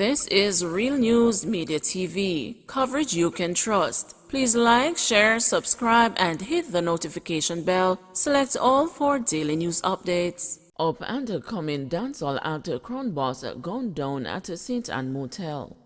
This is Real News Media TV, coverage you can trust. Please like, share, subscribe, and hit the notification bell. Select all for daily news updates. Up and coming dancehall actor Crown Boss gone down at St. Anne Motel.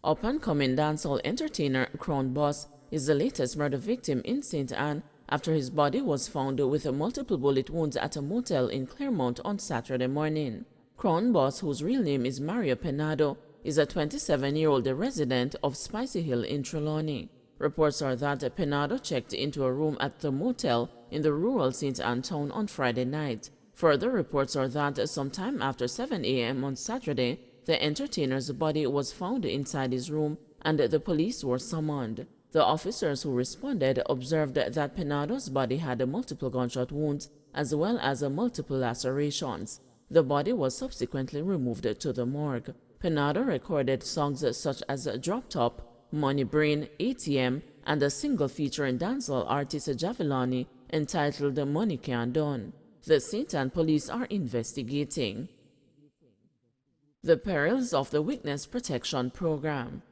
Up and coming dancehall entertainer Crown Boss is the latest murder victim in St. Anne after his body was found with multiple bullet wounds at a motel in Claremont on Saturday morning. Crown Boss, whose real name is Mario Penado, is a 27-year-old resident of Spicy Hill in Trelawney. Reports are that Penado checked into a room at the motel in the rural St. Anne town on Friday night. Further reports are that sometime after 7 a.m. on Saturday, the entertainer's body was found inside his room and the police were summoned. The officers who responded observed that Penado's body had multiple gunshot wounds as well as multiple lacerations. The body was subsequently removed to the morgue. Penado recorded songs such as Drop Top, Money Brain, ATM, and a single featuring dancehall artist Javelani entitled Money Can't Done. The St. Anne police are investigating. The perils of the Witness Protection Program.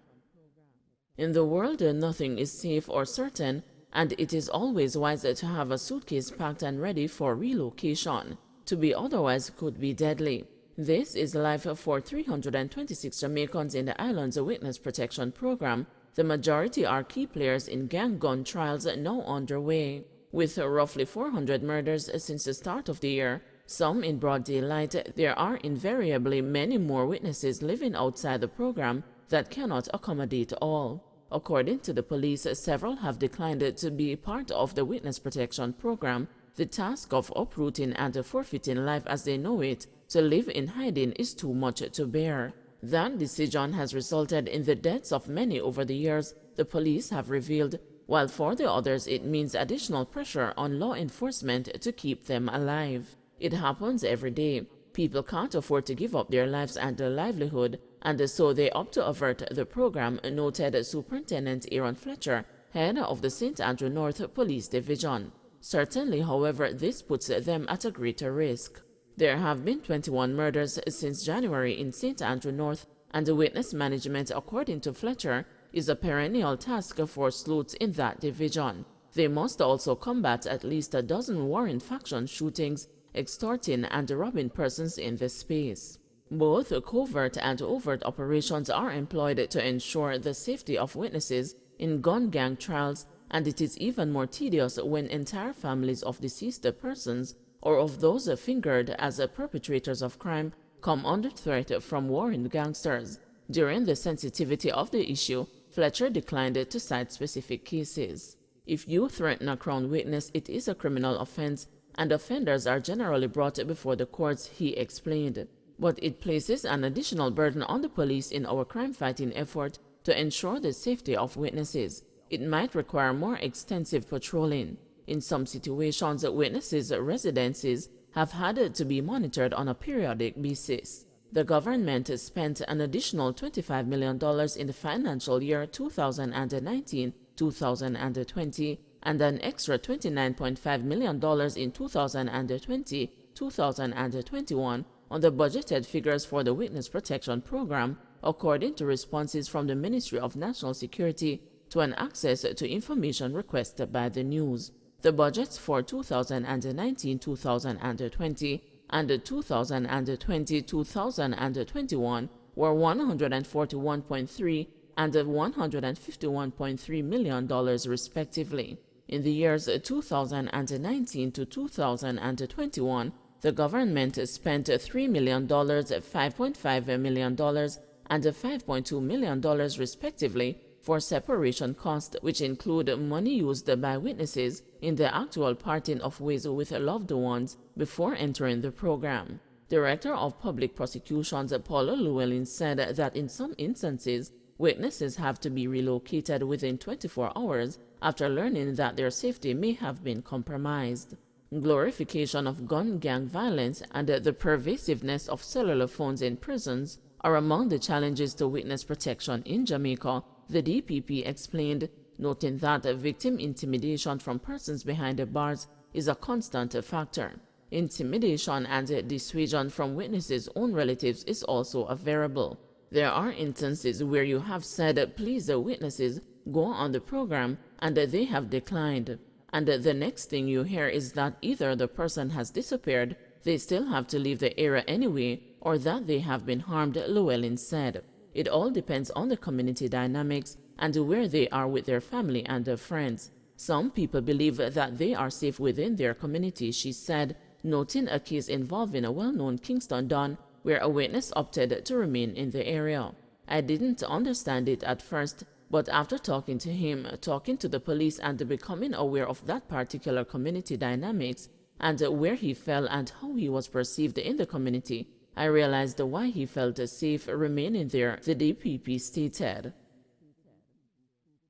In the world, nothing is safe or certain, and it is always wise to have a suitcase packed and ready for relocation. To be otherwise could be deadly. This is life for 326 Jamaicans in the island's Witness Protection Program. The majority are key players in gang gun trials now underway. With roughly 400 murders since the start of the year, some in broad daylight, there are invariably many more witnesses living outside the program that cannot accommodate all. According to the police, several have declined to be part of the Witness Protection Program. The task of uprooting and forfeiting life as they know it to live in hiding is too much to bear. That decision has resulted in the deaths of many over the years, the police have revealed, while for the others it means additional pressure on law enforcement to keep them alive. It happens every day. People can't afford to give up their lives and their livelihood, and so they opt to avert the program, noted Superintendent Aaron Fletcher, head of the St. Andrew North Police Division. Certainly, however, this puts them at a greater risk. There have been 21 murders since January in St. Andrew North, and the witness management, according to Fletcher, is a perennial task for sleuths in that division. They must also combat at least a dozen warring faction shootings, extorting and robbing persons in the space. Both covert and overt operations are employed to ensure the safety of witnesses in gun gang trials, and it is even more tedious when entire families of deceased persons or of those fingered as perpetrators of crime come under threat from warring gangsters. During the sensitivity of the issue, Fletcher declined to cite specific cases. If you threaten a Crown witness, it is a criminal offense, and offenders are generally brought before the courts, he explained. But it places an additional burden on the police in our crime-fighting effort to ensure the safety of witnesses. It might require more extensive patrolling. In some situations, witnesses' residences have had to be monitored on a periodic basis. The government spent an additional $25 million in the financial year 2019-2020 and an extra $29.5 million in 2020-2021 on the budgeted figures for the Witness Protection Program, according to responses from the Ministry of National Security to an access to information requested by the news. The budgets for 2019-2020 and 2020-2021 were $141.3 and $151.3 million respectively. In the years 2019 to 2021, the government spent $3 million, $5.5 million, and $5.2 million respectively for separation costs, which include money used by witnesses in the actual parting of ways with loved ones before entering the program. Director of Public Prosecutions Paula Llewellyn said that in some instances, witnesses have to be relocated within 24 hours after learning that their safety may have been compromised. Glorification of gun gang violence and the pervasiveness of cellular phones in prisons are among the challenges to witness protection in Jamaica, the DPP explained, noting that victim intimidation from persons behind the bars is a constant factor. Intimidation and dissuasion from witnesses' own relatives is also a variable. There are instances where you have said, please, the witnesses, go on the program, and they have declined. And the next thing you hear is that either the person has disappeared, they still have to leave the area anyway, or that they have been harmed, Llewellyn said. It all depends on the community dynamics and where they are with their family and their friends. Some people believe that they are safe within their community, she said, noting a case involving a well-known Kingston Don where a witness opted to remain in the area. I didn't understand it at first, but after talking to him, talking to the police and becoming aware of that particular community dynamics and where he fell and how he was perceived in the community, I realized why he felt safe remaining there, the DPP stated.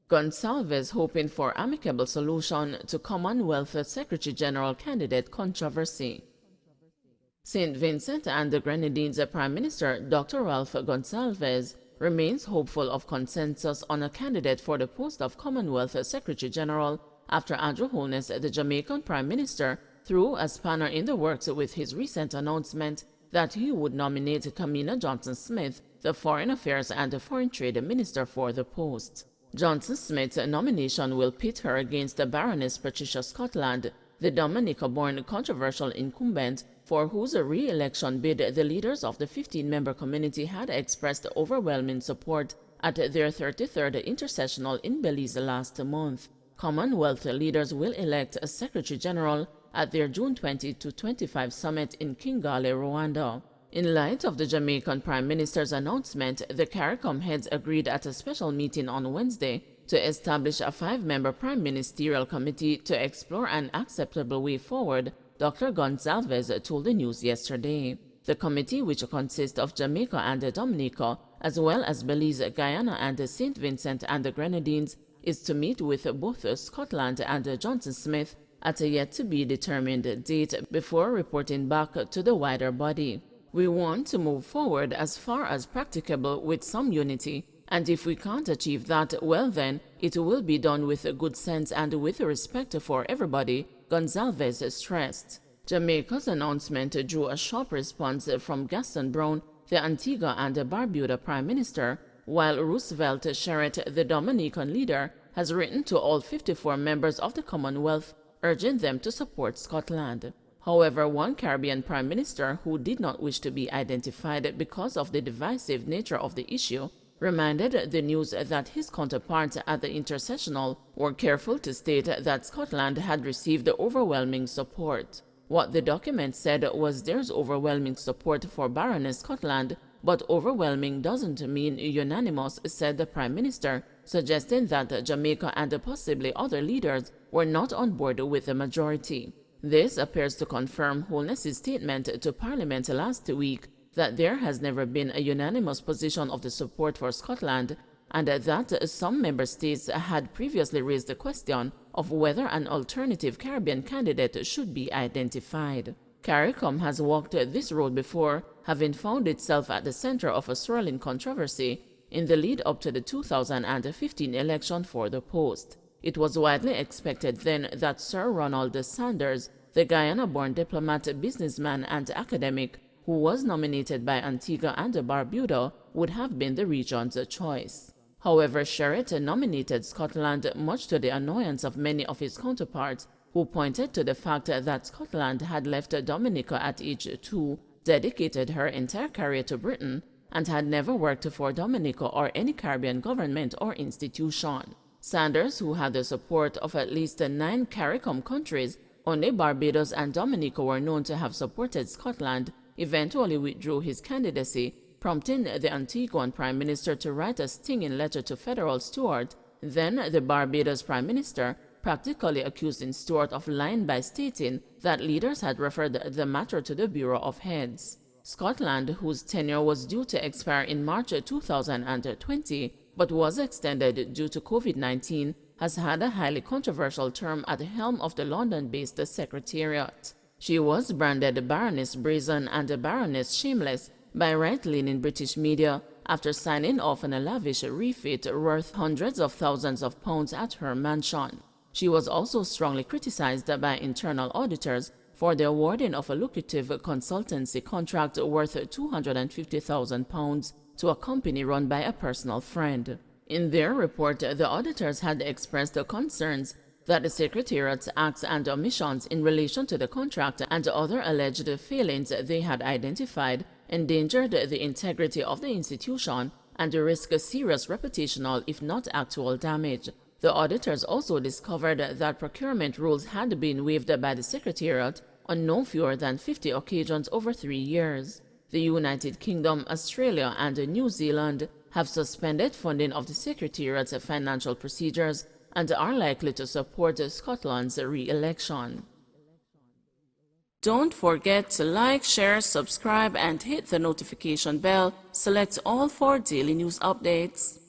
Gonsalves hoping for amicable solution to Commonwealth Secretary General candidate controversy. St. Vincent and the Grenadines Prime Minister Dr. Ralph Gonsalves remains hopeful of consensus on a candidate for the post of Commonwealth Secretary General after Andrew Holness, the Jamaican Prime Minister, threw a spanner in the works with his recent announcement that he would nominate Kamina Johnson-Smith, the Foreign Affairs and Foreign Trade Minister, for the post. Johnson-Smith's nomination will pit her against the Baroness Patricia Scotland, the Dominica-born controversial incumbent for whose re-election bid the leaders of the 15-member community had expressed overwhelming support at their 33rd intersessional in Belize last month. Commonwealth leaders will elect a Secretary General at their June 20 to 25 summit in Kigali, Rwanda. In light of the Jamaican Prime Minister's announcement, the CARICOM heads agreed at a special meeting on Wednesday to establish a 5-member Prime Ministerial Committee to explore an acceptable way forward, Dr. Gonsalves told the news yesterday. The committee, which consists of Jamaica and Dominica, as well as Belize, Guyana, and St. Vincent and the Grenadines, is to meet with both Scotland and Johnson-Smith at a yet-to-be-determined date before reporting back to the wider body. We want to move forward as far as practicable with some unity, and if we can't achieve that, well then, it will be done with good sense and with respect for everybody, Gonsalves stressed. Jamaica's announcement drew a sharp response from Gaston Brown, the Antigua and Barbuda Prime Minister, while Roosevelt Sherritt, the Dominican leader, has written to all 54 members of the Commonwealth, urging them to support Scotland. However, one Caribbean Prime Minister who did not wish to be identified because of the divisive nature of the issue reminded the news that his counterparts at the intersessional were careful to state that Scotland had received overwhelming support. What the document said was there's overwhelming support for Baroness Scotland, but overwhelming doesn't mean unanimous, said the Prime Minister, suggesting that Jamaica and possibly other leaders were not on board with the majority. This appears to confirm Holness's statement to Parliament last week that there has never been a unanimous position of the support for Scotland, and that some member states had previously raised the question of whether an alternative Caribbean candidate should be identified. CARICOM has walked this road before, having found itself at the center of a swirling controversy in the lead up to the 2015 election for the post. It was widely expected then that Sir Ronald Sanders, the Guyana-born diplomat, businessman, and academic, who was nominated by Antigua and Barbuda, would have been the region's choice. However, Sherritt nominated Scotland, much to the annoyance of many of his counterparts, who pointed to the fact that Scotland had left Dominica at age 2, dedicated her entire career to Britain, and had never worked for Dominica or any Caribbean government or institution. Sanders, who had the support of at least 9 CARICOM countries, only Barbados and Dominica were known to have supported Scotland, eventually withdrew his candidacy, prompting the Antiguan Prime Minister to write a stinging letter to Federal Stewart. Then the Barbados Prime Minister, practically accusing Stewart of lying by stating that leaders had referred the matter to the Bureau of Heads. Scotland, whose tenure was due to expire in March 2020, but was extended due to COVID-19, has had a highly controversial term at the helm of the London-based Secretariat. She was branded Baroness Brazen and Baroness Shameless by right-leaning British media after signing off on a lavish refit worth hundreds of thousands of pounds at her mansion. She was also strongly criticized by internal auditors for the awarding of a lucrative consultancy contract worth £250,000 to a company run by a personal friend. In their report, the auditors had expressed concerns that the Secretariat's acts and omissions in relation to the contract and other alleged failings they had identified endangered the integrity of the institution and risked serious reputational, if not actual, damage. The auditors also discovered that procurement rules had been waived by the Secretariat on no fewer than 50 occasions over 3 years. The United Kingdom, Australia, and New Zealand have suspended funding of the Secretariat's financial procedures and are likely to support Scotland's re-election. Don't forget to like, share, subscribe, and hit the notification bell. Select all for daily news updates.